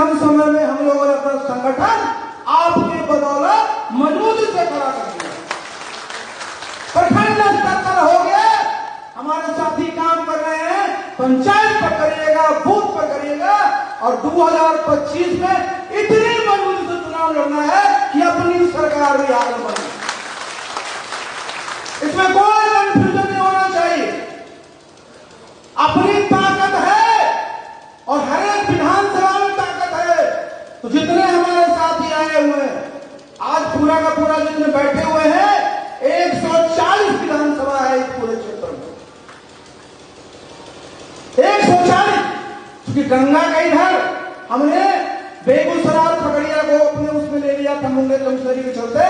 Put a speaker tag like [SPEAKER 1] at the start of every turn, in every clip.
[SPEAKER 1] कम समय में हम लोगों ने अपना संगठन आपके बदौलत मजबूती से खड़ा कर दिया। प्रखंड स्तर पर हो गया, हमारे साथी काम कर रहे हैं, पंचायत पर करिएगा, बूथ पर करिएगा, और 2025 में इतनी मजबूती से चुनाव लड़ना है कि अपनी सरकार भी आगे बढ़े। इसमें कोई कंफ्यूजन नहीं होना चाहिए। अपनी ताकत है और हर एक विधानसभा में ताकत है। तो जितने हमारे साथी आए हुए हैं, आज पूरा का पूरा जितने बैठे हुए हैं, 140 विधानसभा है इस पूरे क्षेत्र में, 140। क्योंकि गंगा का इधर हमने बेगूसराय खगड़िया को अपने उसमें ले लिया था मुंगेर कमिश्नरी के चलते,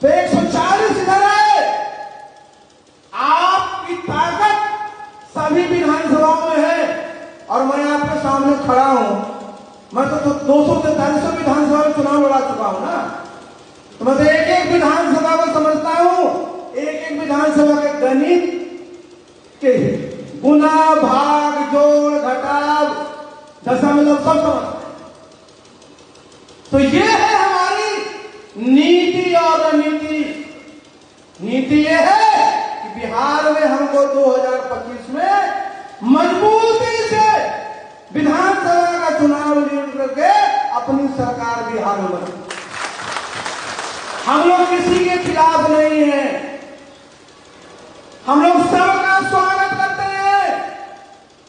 [SPEAKER 1] तो 140 इधर है। आपकी ताकत सभी विधानसभाओं में है और मैं आपके सामने खड़ा हूं। मैं तो 243 विधानसभा में चुनाव लड़ा चुका हूं ना, तो मैं तो एक एक विधानसभा को समझता हूं, एक एक विधानसभा के गणित के गुना भाग जोड़ घटाव दशमलव सब समझते। तो ये है हमारी नीति और रणनीति। नीति ये है कि बिहार में हमको 2025 में मजबूती से विधानसभा का चुनाव लड़ करके अपनी सरकार बिहार में बने। हम लोग किसी के खिलाफ नहीं है, हम लोग सबका स्वागत करते हैं।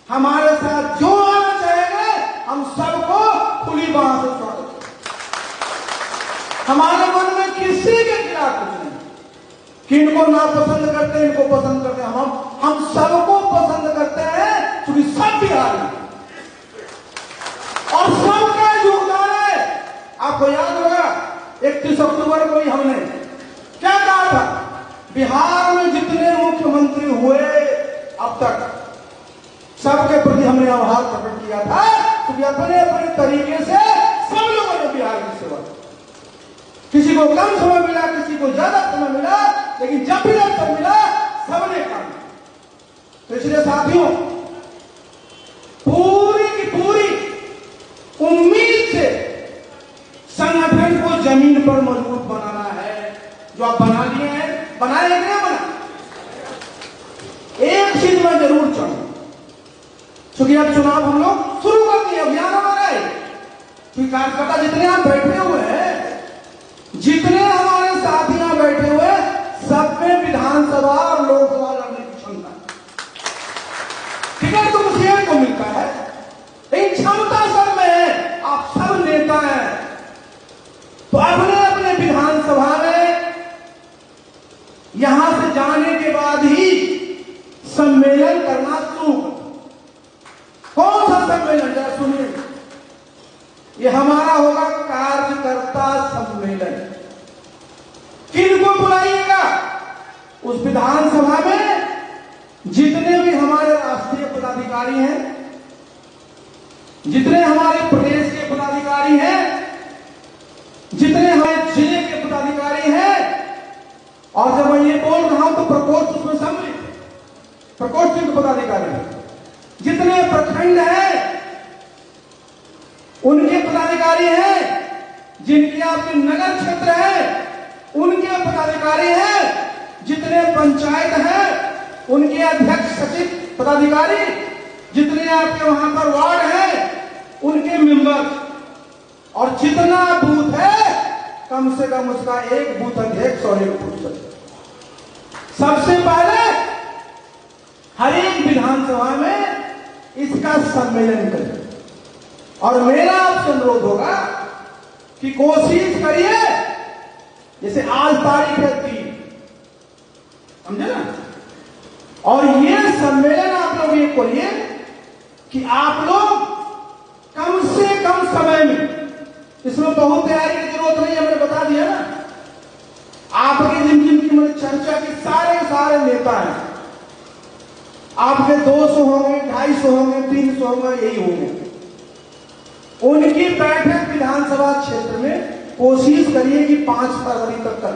[SPEAKER 1] हमारे साथ जो आना चाहेंगे हम सबको खुली बाहों से स्वागत करेंगे। हमारे मन में किसी के खिलाफ कुछ नहीं कि इनको नापसंद करते हैं, इनको पसंद करते हैं। हम सबको पसंद करते हैं क्योंकि सब बिहार में और सबका योगदान है। आपको याद होगा 31 अक्टूबर को ही हमने क्या कहा था, बिहार में जितने मुख्यमंत्री हुए अब तक सबके प्रति हमने आभार प्रकट किया था, क्योंकि अपने अपने तरीके से सब लोगों ने बिहार की सेवा की। किसी को कम समय मिला, किसी को ज्यादा समय मिला, लेकिन जब भी अवसर मिला सबने काम किया। तो इसलिए साथियों, पूरी की पूरी उम्मीद से संगठन को जमीन पर मजबूत बनाना है। जो आप बना लिए हैं, बनाए कि नहीं बना, एक चीज में जरूर चाहूं, क्योंकि अब चुनाव हम लोग शुरू कर दिए, अभियान हमारा है। क्योंकि कार्यकर्ता जितने आप बैठे हुए हैं, जितने हमारे साथियां बैठे हुए, सब में विधानसभा और लोकसभा लड़ने की क्षमता है। टिकट तो मुखिया को मिलता है, लेकिन क्षमता सब में है। आप सब नेता हैं, तो अपने अपने विधानसभा में यहां से जाने के बाद ही सम्मेलन करना शुरू करो। कौन सा सम्मेलन, जरा सुनिए, ये हमारा होगा कार्यकर्ता सम्मेलन। किनको बुलाइएगा? उस विधानसभा में जितने भी हमारे राष्ट्रीय पदाधिकारी हैं, जितने हमारे प्रदेश के पदाधिकारी हैं, जितने हमारे जिले के पदाधिकारी हैं, और जब मैं ये बोल रहा हूं तो प्रकोष्ठ उसमें सम्मिलित है, प्रकोष्ठ के पदाधिकारी हैं, जितने प्रखंड हैं उनके पदाधिकारी हैं, जिनके आपके नगर क्षेत्र है उनके पदाधिकारी हैं, जितने पंचायत हैं उनके अध्यक्ष सचिव पदाधिकारी, जितने आपके वहां पर वार्ड हैं उनके मेंबर, और जितना बूथ है कम से कम उसका एक बूथ अध्यक्ष और एक बूथ सचिव। सबसे पहले हर एक विधानसभा में इसका सम्मेलन करें। और मेरा आपसे अनुरोध होगा कि कोशिश करिए, जैसे आज तारीख है 3, समझे ना, और ये सम्मेलन आप लोग ये करिए कि आप लोग कम से कम समय में, इसमें बहुत तैयारी की जरूरत नहीं है, मैंने बता दिया ना। आपकी जिनकी मैंने चर्चा की सारे नेता हैं, आपके 200 होंगे, 250 होंगे, 300 होंगे, यही होंगे। उनकी बैठक विधानसभा क्षेत्र में कोशिश करिए कि 5 फरवरी तक कर।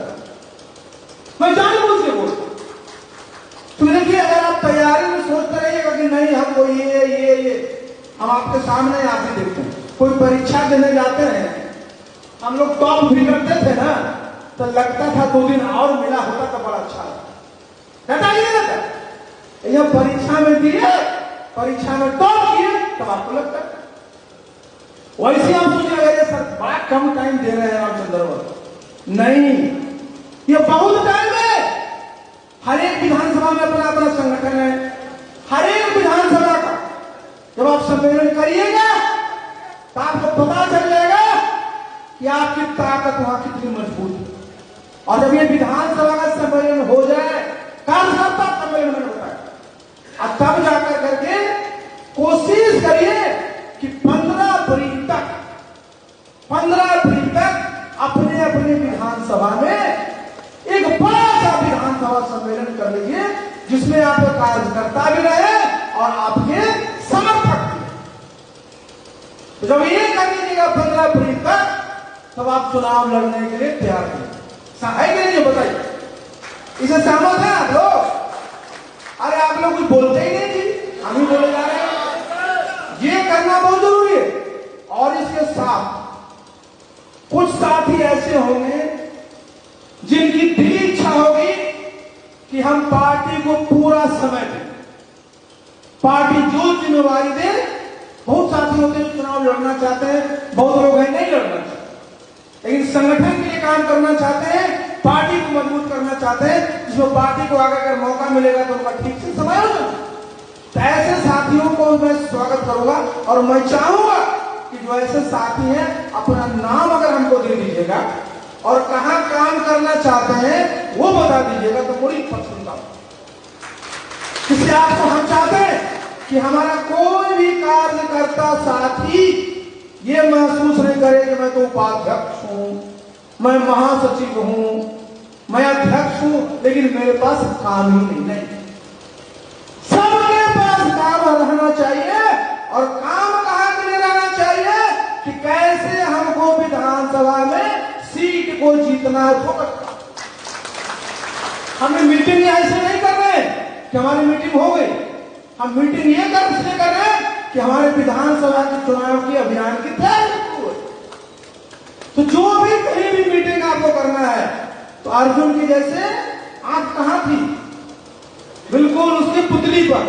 [SPEAKER 1] मैं जानबूझ के बोलता हूं, तो देखिए, अगर आप तैयारी में सोचते रहिएगा कि नहीं हमको ये हम आपके सामने आप ही देखते हैं, कोई परीक्षा देने जाते हैं, हम लोग टॉप भी करते थे ना, तो लगता था 2 दिन और मिला होता तो बड़ा अच्छा रहता। ये रहता यह परीक्षा में दिए, परीक्षा में टॉप किए, तब आपको लगता है। वैसे हम सोचे अरे सर बड़ा कम टाइम दे रहे हैं रामचंद्र। नहीं, ये बहुत टाइम है। हर एक विधानसभा में अपना अपना संगठन है। हर एक विधानसभा का जब आप सम्मेलन करिएगा तो आपको पता चल जाएगा कि आपकी ताकत वहां कितनी मजबूत है। और जब ये विधानसभा का सम्मेलन हो जाए, कार्यकर्ता सम्मेलन में होता है, और तब जाकर करके कोशिश करिए कि 15 अप्रैल तक अपने अपने विधानसभा में एक बड़ा सा विधानसभा सम्मेलन कर लीजिए, जिसमें आपके कार्यकर्ता भी रहे और आपके समर्थक भी। तो जब ये कर लीजिएगा 15 अप्रैल तक, तब आप चुनाव लड़ने के लिए तैयार है कि नहीं, बताइए। इसे सहमत है आप लोग? अरे आप लोग कुछ बोलते ही नहीं जी, हम ही बोले जा रहे हैं। ये करना बहुत जरूरी है। और इसके साथ कुछ साथी ऐसे होंगे जिनकी दिली इच्छा होगी कि हम पार्टी को पूरा समय दें, पार्टी जो जिम्मेवारी दे। बहुत साथी होते हैं चुनाव लड़ना चाहते हैं, बहुत लोग हैं नहीं लड़ना चाहते, लेकिन संगठन के लिए काम करना चाहते हैं, पार्टी को मजबूत करना चाहते हैं, जिसमें पार्टी को आगे अगर मौका मिलेगा तो उनका ठीक से समायोजन। तो ऐसे साथियों को मैं स्वागत करूंगा और मैं चाहूंगा कि जो ऐसे साथी हैं अपना नाम अगर हमको दे दीजिएगा और कहां काम करना चाहते हैं वो बता दीजिएगा, तो बड़ी पसंद आऊंगा। इसलिए आपको हम चाहते हैं कि हमारा कोई भी कार्यकर्ता साथी ये महसूस नहीं करे कि मैं तो उपाध्यक्ष हूं, मैं महासचिव हूं, मैं अध्यक्ष हूं, लेकिन मेरे पास काम ही नहीं। सबके पास काम रहना चाहिए। और काम कहां के लिए रहना चाहिए कि कैसे हमको विधानसभा में सीट को जीतना है। हमें मीटिंग ऐसे नहीं कर रहे कि हमारी मीटिंग हो गई, हम मीटिंग ये इसलिए कर रहे हैं कि हमारे विधानसभा के चुनाव की अभियान की तैयारी हो। तो जो भी कहीं भी मीटिंग आपको करना है, तो अर्जुन की जैसे आंख कहां थी, बिल्कुल उसकी पुतली पर।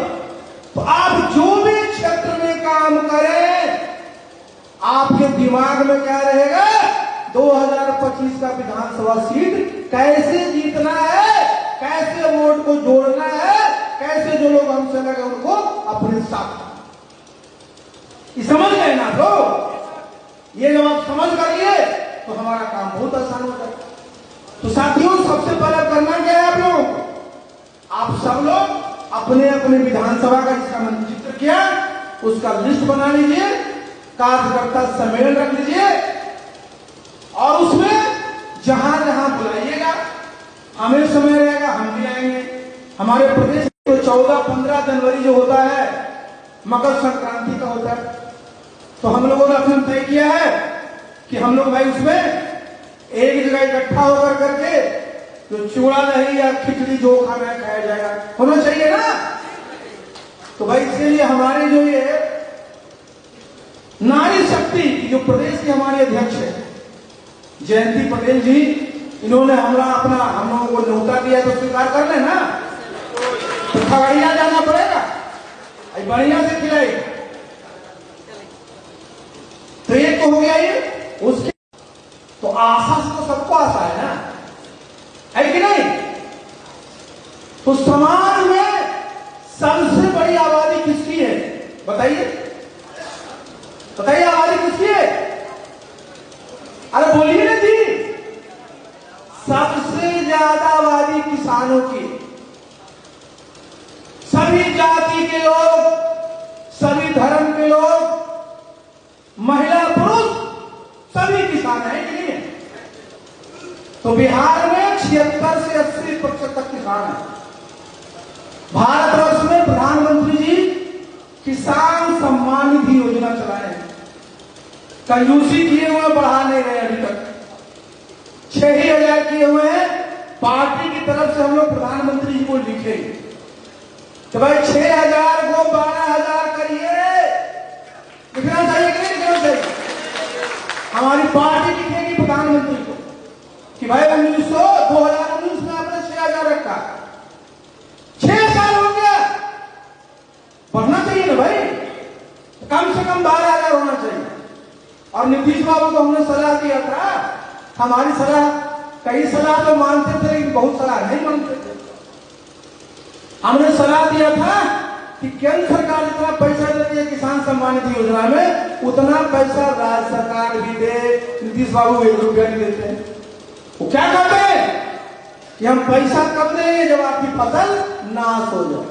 [SPEAKER 1] तो आप जो भी क्षेत्र में काम करें, आपके दिमाग में क्या रहेगा, 2025 का विधानसभा सीट कैसे जीतना है, कैसे वोट को जोड़ना है, कैसे जो लोग हमसे लगे उनको अपने साथ। ये समझ गए ना? तो ये जब आप समझ करिए तो हमारा काम बहुत आसान हो जाएगा। तो साथियों, सबसे पहले करना क्या है आप लोगों को, आप सब लोग अपने अपने विधानसभा का जिसका मैंने जिक्र किया उसका लिस्ट बना लीजिए, कार्यकर्ता सम्मेलन रख लीजिए, और उसमें जहां जहां बुलाइएगा, हमें समय रहेगा हम भी आएंगे। हमारे प्रदेश में 14-15 जनवरी जो होता है मकर संक्रांति का होता है, तो हम लोगों ने अपने तय किया है कि हम लोग भाई उसमें एक जगह इकट्ठा होकर करके जो चूड़ा दही या खिचड़ी जो खाना खाया जाएगा होना चाहिए ना। तो भाई इसके लिए हमारे जो ये नारी शक्ति जो प्रदेश की हमारे अध्यक्ष है जयंती पटेल जी, इन्होंने हम लोगों को न्योता दिया तो स्वीकार कर लेना। तो खगड़िया जाना पड़ेगा, बढ़िया से खिलाएगा। तो एक तो हो गया ये, उसके तो आशा तो सबको आशा है ना, है कि नहीं? तो समाज में सबसे बड़ी आबादी किसकी है बताइए, बताइए आबादी किसकी है? अरे बोलिए ना जी। सबसे ज्यादा आबादी किसानों की। सभी जाति के लोग, सभी धर्म के लोग, महिला पुरुष सभी किसान हैं कि नहीं? तो बिहार में 76 से 80% तक किसान है। भारतवर्ष में प्रधानमंत्री जी किसान सम्मान निधि योजना चलाए हैं, कंजूसी किए हुए बढ़ा नहीं रहे अभी तक। 6,000 किए हुए हैं। पार्टी की तरफ से हम लोग प्रधानमंत्री जी को लिखे तो भाई 6,000 को 12,000 करिए। लिखना चाहिए कि नहीं लिखना चाहिए? हमारी पार्टी लिखेगी प्रधानमंत्री को कि भाई 2019 में आपने 6,000 रखा, 6 साल हो गया, बढ़ना चाहिए ना भाई, कम से कम 12,000 होना चाहिए। और नीतीश बाबू को हमने सलाह दिया था, हमारी सलाह, कई सलाह तो मानते थे लेकिन बहुत सलाह नहीं मानते थे। हमने सलाह दिया था कि केंद्र सरकार जितना पैसा देती है किसान सम्मान निधि योजना में, उतना पैसा राज्य सरकार भी दे। नीतीश बाबू 1 रुपया नहीं देते हैं। वो क्या कहते हैं कि हम पैसा कब देंगे जब आपकी फसल नाश हो जाए,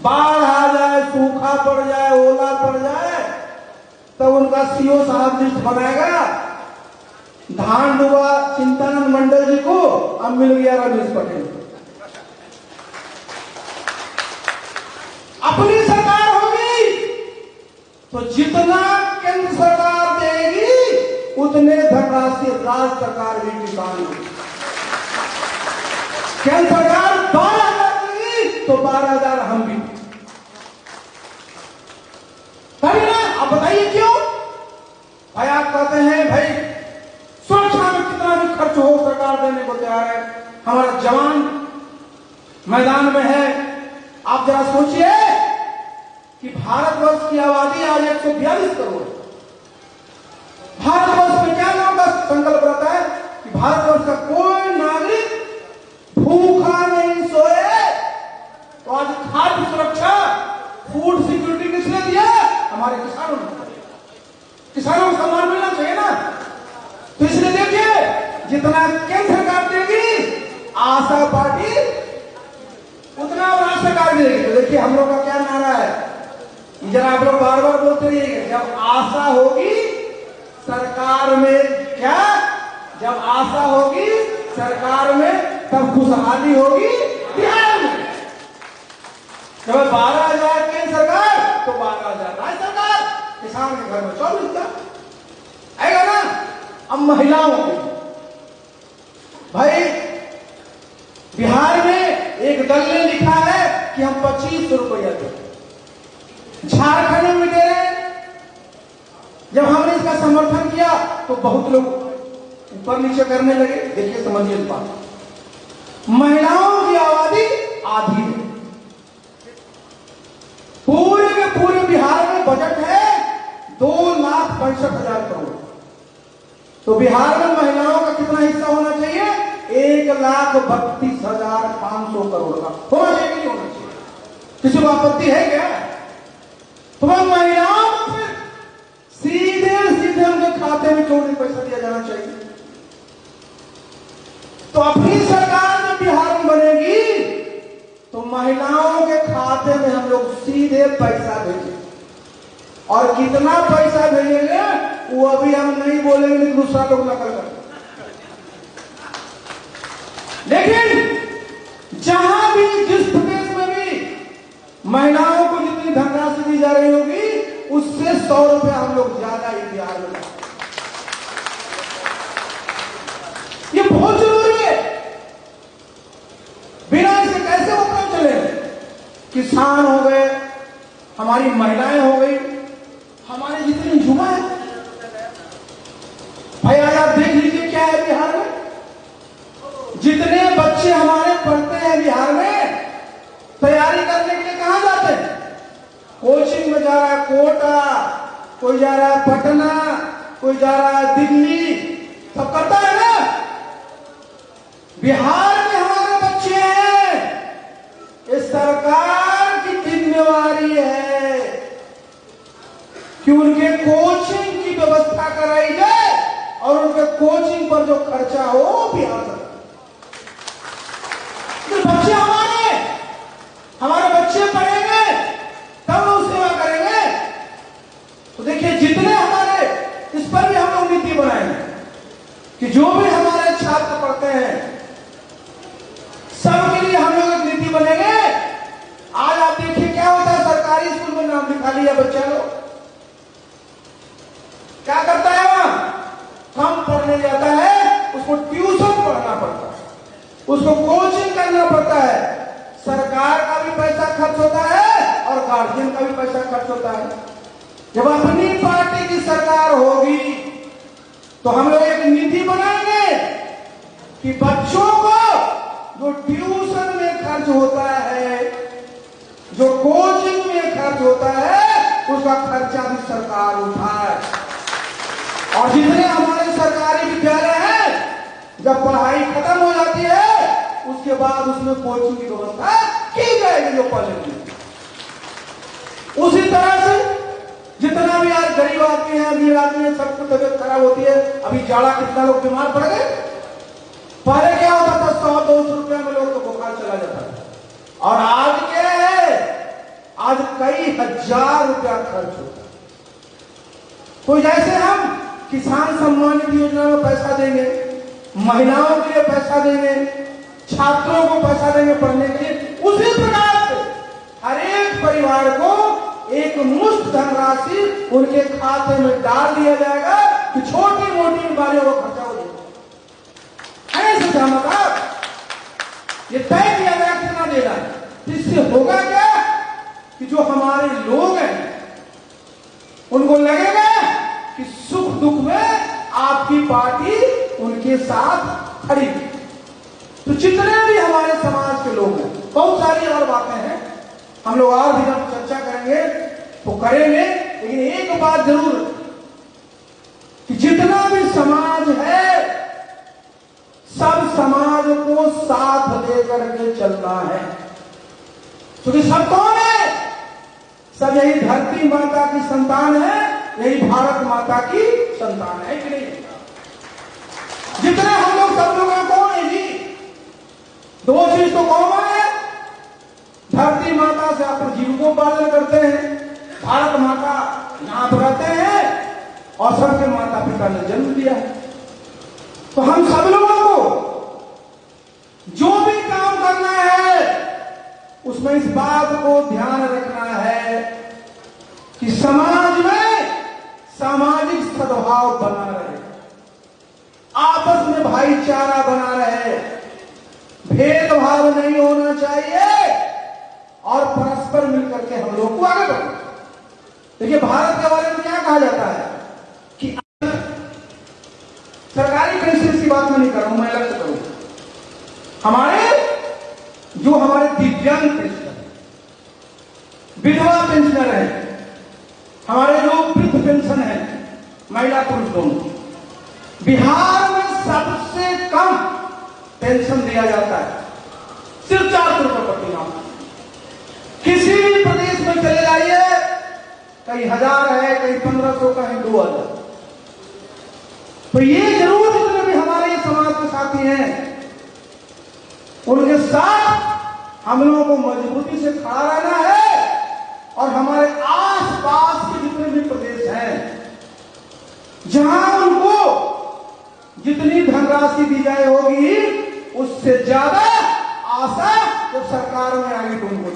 [SPEAKER 1] बाढ़ आ जाए, सूखा पड़ जाए, ओला पड़ जाए, तब उनका सीओ साहब लिस्ट बनाएगा। धान डूबा चिंतानंद मंडल जी को, अब मिल गया रमेश पटेल। अपनी सरकार होगी तो जितना केंद्र सरकार देगी उतने धनराशि राज्य सरकार भी किसान देगी। केंद्र सरकार 12,000 देगी तो 12,000 हम भी, तभी ना। अब बताइए क्यों भाई? आप कहते हैं भाई सुरक्षा में कितना भी खर्च हो सरकार देने को तैयार है, हमारा जवान मैदान में है। आप जरा सोचिए कि भारतवर्ष की आबादी आज 142 करोड़। भारतवर्ष में क्या नाम का संकल्प रहता है कि भारतवर्ष का कोई नागरिक भूखा नहीं सोए। तो आज खाद्य सुरक्षा, फूड सिक्योरिटी किसने दिया? हमारे किसानों ने। किसानों को सम्मान मिलना चाहिए ना। तो इसलिए देखिए, जितना केंद्र सरकार देगी आशा पार्टी उतना और राज्य सरकार भी देगी। तो देखिए हम लोग का क्या नारा है, जरा आप लोग बार बार बोलते रहिएगा, जब आशा होगी सरकार में, क्या जब आशा होगी सरकार में तब खुशहाली होगी बिहार में। जब 12,000 केंद्र सरकार तो 12,000 राज्य सरकार, किसान के घर में 24,000 आएगा ना। अब महिलाओं की, भाई बिहार में एक दल ने लिखा है कि हम 25 रुपया दें, झारखंड में दे रहे हैं। जब हमने इसका समर्थन किया तो बहुत लोग ऊपर नीचे करने लगे। देखिए समझिए इस बात, महिलाओं की आबादी आधी है। पूरे के पूरे बिहार में बजट है 2,65,000 करोड़। तो बिहार में महिलाओं का कितना हिस्सा होना चाहिए? 1,32,500 करोड़ का होना चाहिए कि नहीं होना चाहिए? किसी को आपत्ति है क्या? तो महिलाओं को फिर सीधे सीधे उनके खाते में क्यों नहीं पैसा दिया जाना चाहिए? तो अपनी सरकार जब बिहार में बनेगी तो महिलाओं के खाते में हम लोग सीधे पैसा भेजेंगे। और कितना पैसा भेजेंगे वो अभी हम नहीं बोलेंगे, लेकिन दूसरा लोग नकल करेंगे। लेकिन जहां भी, जिस प्रदेश में भी महिलाओं को जितनी धनराशि दी जा रही होगी उससे 100 रुपया हम लोग ज्यादा ही बिहार में। ये बहुत जरूरी है, बिना इसके कैसे वो काम चले? किसान हो गए, हमारी महिलाएं हो गई, हमारे जितने युवा है। भाई आज आप देख लीजिए क्या है बिहार में, जितने बच्चे हमारे पढ़ते हैं बिहार में, तैयारी करने के लिए कहां जाते हैं? कोचिंग में जा रहा है कोटा, कोई जा रहा है पटना, कोई जा रहा है दिल्ली, सब करता है ना। बिहार में हमारे बच्चे हैं, ये सरकार की जिम्मेवारी है कि उनके कोचिंग की व्यवस्था कराई जाए और उनके कोचिंग पर जो खर्चा हो बिहार सरकार। बच्चे हमारे बच्चे पढ़ेंगे तब लोग सेवा करेंगे। तो देखिए जितने हमारे, इस पर भी हम लोग नीति बनाएंगे कि जो भी हमारे छात्र पढ़ते हैं सबके लिए हम लोग एक नीति बनेंगे। आज आप देखिए क्या होता है, सरकारी स्कूल में नाम लिखा लिया बच्चा लोग, क्या करता है वहां? कम पढ़ने जाता है, उसको ट्यूशन पढ़ना पड़ता है, उसको कोचिंग करना पड़ता है। सरकार का भी पैसा खर्च होता है और गार्जियन का भी पैसा खर्च होता है। जब अपनी पार्टी की सरकार होगी तो हम लोग एक नीति बनाएंगे कि बच्चों को जो ट्यूशन में खर्च होता है, जो कोचिंग में खर्च होता है, उसका खर्चा भी सरकार उठाए। और जितने हमारे सरकारी विद्यालय हैं, जब पढ़ाई खत्म हो जाती है उसके बाद उसमें कोचिंग की व्यवस्था की जाएगी जो पढ़ेंगे। उसी तरह से जितना भी आज गरीब आदमी है, अमीर आदमी है, सबको तबियत खराब होती है। अभी जाड़ा कितना लोग बीमार पड़ गए। पहले क्या होता था, 100-200 रुपया में लोग को बुखार चला जाता था, और आज क्या है, आज कई हजार रुपया खर्च होता है। तो जैसे हम किसान सम्मान निधि योजना में पैसा देंगे, महिलाओं के लिए पैसा देंगे, छात्रों को पैसा देंगे पढ़ने के लिए, उसी प्रकार से हर एक परिवार को एक मुश्त धनराशि उनके खाते में डाल दिया जाएगा कि छोटी मोटी बीमारियों का खर्चा हो जाएगा। ऐसे सहमत आप? ये तय किया गया कितना देना है। इससे होगा क्या कि जो हमारे लोग हैं उनको लगेगा कि सुख दुख में आपकी पार्टी उनके साथ खड़ी। तो जितने भी हमारे समाज के लोग हैं, बहुत सारी और बातें हैं, हम लोग और भी जब चर्चा करेंगे तो करेंगे, लेकिन एक बात जरूर कि जितना भी समाज है सब समाज को साथ लेकर के चलना है। क्योंकि सब कौन है? सब यही धरती माता की संतान है, यही भारत माता की संतान है कि नहीं? जितने हम लोग सब लोग कौन है जी? दो चीज तो कॉमन है, धरती माता से आप जीविकोपार्जन करते हैं, भारत माता यहां पर रहते हैं और सबके माता पिता ने जन्म दिया है। तो हम सब लोगों को जो भी काम करना है उसमें इस बात को ध्यान रखना है कि समाज में सामाजिक सद्भाव बना रहे, आपस में भाईचारा बना रहे, भेदभाव नहीं होना चाहिए और परस्पर मिलकर के हम लोग को आगे बढ़ना। देखिए भारत के बारे में क्या कहा जाता है कि सरकारी पेंशन की बात मैं नहीं कर रहा हूं, मैं अलग से करूंगा। हमारे दिव्यांग पेंशनर, विधवा पेंशनर है, हमारे लोग वृद्ध पेंशन है, महिला पुरुष दोनों, बिहार में सबसे कम पेंशन दिया जाता है, सिर्फ 400 रुपये प्रति माह। किसी भी प्रदेश में चले जाइए, कहीं 1000 है, कहीं 1500, कहीं 2000। तो ये जरूर जितने भी हमारे समाज के साथी हैं उनके साथ हम लोगों को मजबूती से खड़ा रहना है। और हमारे आसपास के जितने भी प्रदेश हैं जहां उनको जितनी धनराशि दी जाए होगी उससे ज्यादा आशा जब सरकार में आगे तो उनको,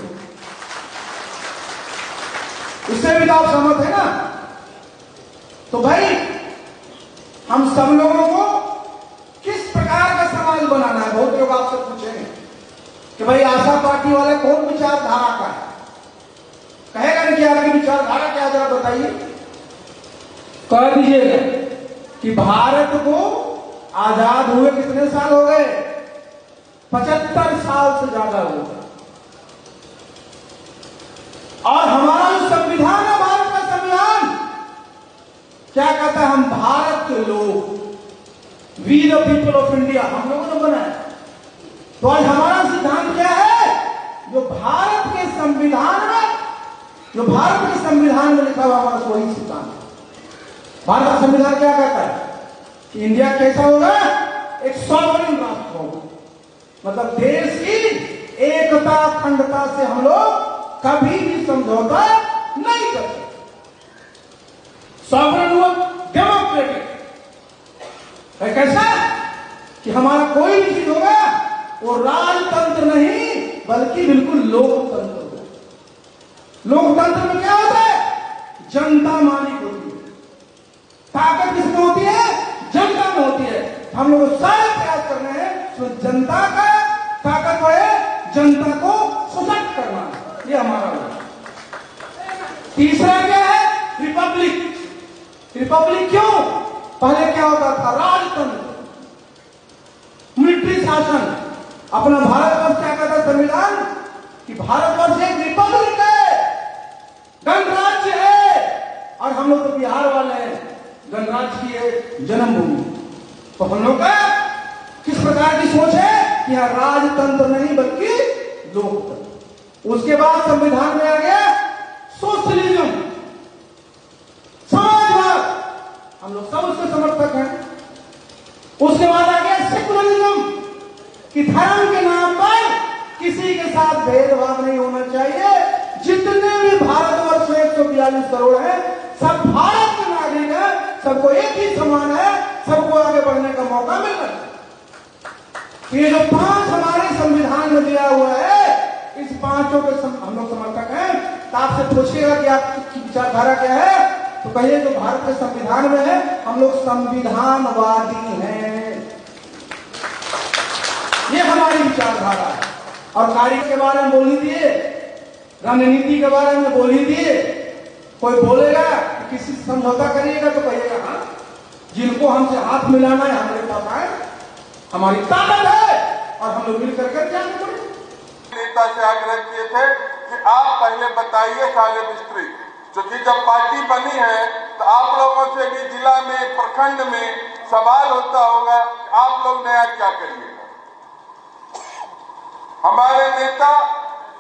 [SPEAKER 1] इससे भी तो आप सहमत है ना? तो भाई हम सब लोगों को किस प्रकार का समाज बनाना है? बहुत लोग आपसे पूछेंगे कि भाई आशा पार्टी वाला कौन विचारधारा का है, कहेगा नहीं कि आपकी विचारधारा क्या, जरा बताइए। कह दीजिएगा कि भारत को आजाद हुए कितने साल हो गए? 75 साल से ज्यादा हो गए। और हमारा जो संविधान है, भारत का संविधान क्या कहता है? हम भारत के लोग, we the people of India, हम लोगों ने बनाया। तो आज हमारा सिद्धांत क्या है? जो भारत के संविधान में लिखा हुआ हमारा वही सिद्धांत है। भारत का संविधान क्या कहता है कि इंडिया कैसा होगा? एक सॉवरेन राष्ट्र होगा, मतलब देश की एकता अखंडता से हम लोग कभी भी समझौता नहीं कर सकते। सॉवरेन हुआ डेमोक्रेटिक है, कैसा कि हमारा कोई भी चीज होगा वो राजतंत्र नहीं बल्कि बिल्कुल लोकतंत्र होगा। लोकतंत्र में क्या होता है? जनता मालिक होती है, ताकत किसमें होती है? जनता में होती है। हम लोग सारे प्रयास कर रहे हैं तो जनता का ताकत है, जनता को सशक्त करना, ये हमारा है। तीसरा क्या है? रिपब्लिक। रिपब्लिक क्यों? पहले क्या होता था? राजतंत्र, मिलिट्री शासन। अपना भारतवर्ष क्या कहता संविधान कि भारतवर्ष एक रिपब्लिक है, गणराज्य है, और हम लोग तो बिहार वाले हैं, गणराज्य की है जन्मभूमि। तो हम लोग का किस प्रकार की सोच है कि यहां राजतंत्र नहीं बल्कि लोकतंत्र। उसके बाद संविधान में आ गया सोशलिज्म, समाजवाद, हम लोग सब उसके समर्थक हैं। उसके बाद आ गया सेकुलरिज्म कि धर्म के नाम पर किसी के साथ भेदभाव नहीं होना चाहिए। जितने भी भारतवर्ष में 142 करोड़ है, सब भारत के नागरिक है, सबको एक ही समान है, सबको आगे बढ़ने का मौका मिल रहा है। ये जो 5 हमारे संविधान में दिया हुआ है, इस 5 के हम लोग समर्थक हैं। तो आपसे पूछेगा कि आपकी विचारधारा क्या है, तो कहिए जो भारत के संविधान में है, हम लोग संविधानवादी हैं, ये हमारी विचारधारा है। और कार्य के बारे में बोल ही दिए, रणनीति के बारे में बोल ही दिए। कोई बोलेगा कि किसी से समझौता करिएगा तो कहिएगा हाँ, जिनको हमसे हाथ मिलाना है हमारे पास आए, हमारी ताकत है, और हम लोग मिलकर के क्या करें।
[SPEAKER 2] नेता से आग्रह किए थे कि आप पहले बताइए सारे विस्तृत, क्योंकि जब पार्टी बनी है तो आप लोगों से भी जिला में, प्रखंड में सवाल होता होगा, आप लोग नया क्या करिएगा। हमारे नेता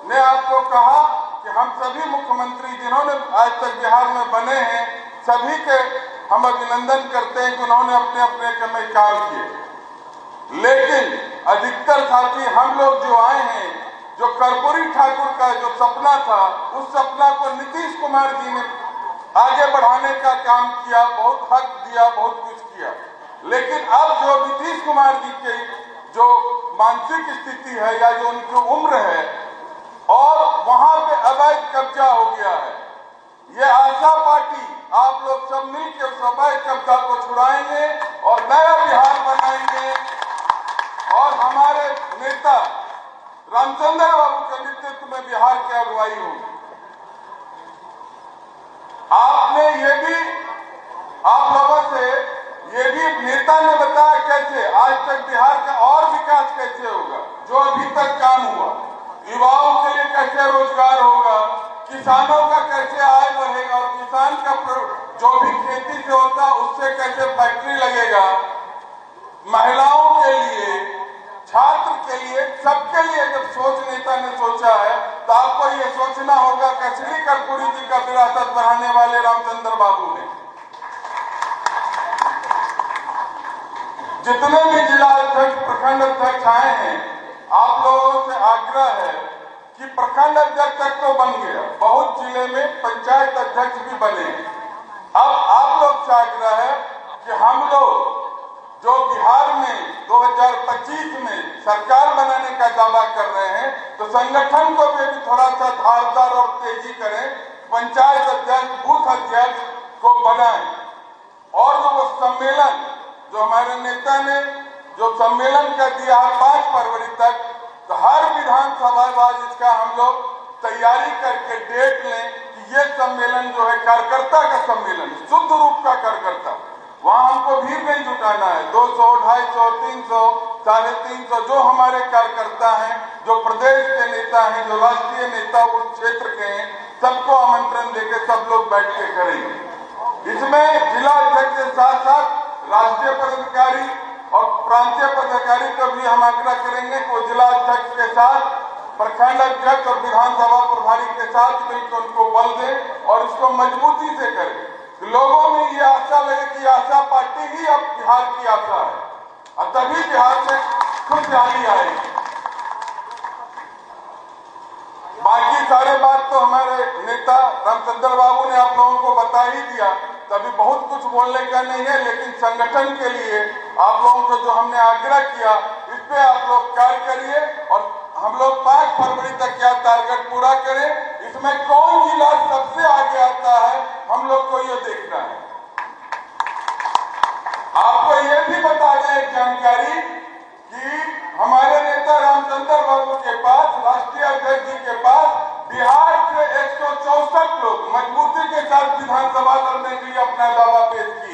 [SPEAKER 2] ने आपको कहा कि हम सभी मुख्यमंत्री जिन्होंने आज तक बिहार में बने हैं, सभी के हम अभिनंदन करते हैं कि उन्होंने अपने अपने समय काम किए। लेकिन अधिकतर साथी हम लोग जो आए हैं, जो कर्पूरी ठाकुर का जो सपना था, उस सपना को नीतीश कुमार जी ने आगे बढ़ाने का काम किया, बहुत हक दिया, बहुत कुछ किया। लेकिन अब जो नीतीश कुमार जी की जो मानसिक स्थिति है या जो उनकी उम्र है, और वहां पे अवैध कब्जा हो गया है, ये आशा पार्टी आप लोग सब मिलकर उस अवैध कब्जा को छुड़ाएंगे और नया बिहार बनाएंगे, और हमारे नेता रामचंद्र बाबू के नेतृत्व में बिहार की अगुवाई होगी। आपने ये भी, आप लोगों से ये भी नेता ने बताया कैसे आज तक बिहार का और विकास कैसे होगा, जो अभी तक काम हुआ, युवाओं के लिए कैसे रोजगार होगा, किसानों का कैसे आय बढ़ेगा, और किसान का जो भी खेती से होता उससे कैसे फैक्ट्री लगेगा, महिलाओं के लिए, छात्र के लिए, सबके लिए जब सोच नेता ने सोचा है, तो आपको ये सोचना होगा कि श्री कर्पूरी जी का विरासत बढ़ाने वाले रामचंद्र बाबू ने जितने भी जिला अध्यक्ष, प्रखंड अध्यक्ष आए हैं, आप लोगों से आग्रह है कि प्रखंड अध्यक्ष तक तो बन गया, बहुत जिले में पंचायत अध्यक्ष भी बने। अब आप लोग से आग्रह है कि हम लोग जो बिहार में 2025 में सरकार बनाने का दावा कर रहे हैं, तो संगठन को भी थोड़ा सा धारदार और तेजी करें, पंचायत अध्यक्ष, बूथ अध्यक्ष को बनाएं, और जो वो सम्मेलन जो हमारे नेता ने जो सम्मेलन कर दिया है 5 फरवरी तक, तो हर विधानसभा बाद इसका हम लोग तैयारी करके डेट लें कि ये सम्मेलन जो है कार्यकर्ता का सम्मेलन, शुद्ध रूप का कार्यकर्ता, वहां हमको भीड़ नहीं जुटाना है। 200, 250, 300, 350 जो हमारे कार्यकर्ता हैं, जो प्रदेश के नेता हैं, जो राष्ट्रीय नेता उस क्षेत्र के हैं, सबको आमंत्रण देकर सब लोग बैठ के करेंगे। इसमें जिला अध्यक्ष के साथ साथ राष्ट्रीय पदाधिकारी और प्रांतीय पदाधिकारी को भी हम आग्रह करेंगे कि वो जिला अध्यक्ष के साथ, प्रखंड अध्यक्ष और विधानसभा प्रभारी के साथ मिलकर उनको बल दें और इसको मजबूती से करें। लोगों में ये आशा लगे कि आशा पार्टी ही अब बिहार की आशा है, और तभी बिहार में खुशहाली आएगी। बाकी सारे बात तो हमारे नेता रामचंद्र बाबू ने आप लोगों को बता ही दिया, तभी बहुत कुछ बोलने का नहीं है। लेकिन संगठन के लिए आप लोगों को जो हमने आग्रह किया, इस पे आप लोग कार्य करिए, और हम लोग 5 फरवरी तक क्या टारगेट पूरा करें, इसमें कौन जिला सबसे आगे आता है, हम लोग को ये देखना है। आपको ये भी बता दें एक जानकारी कि हमारे नेता रामचंद्र बाबू के पास, राष्ट्रीय अध्यक्ष जी के पास बिहार से 164 लोग मजबूती के साथ विधानसभा लड़ने के लिए अपना दावा पेश किया।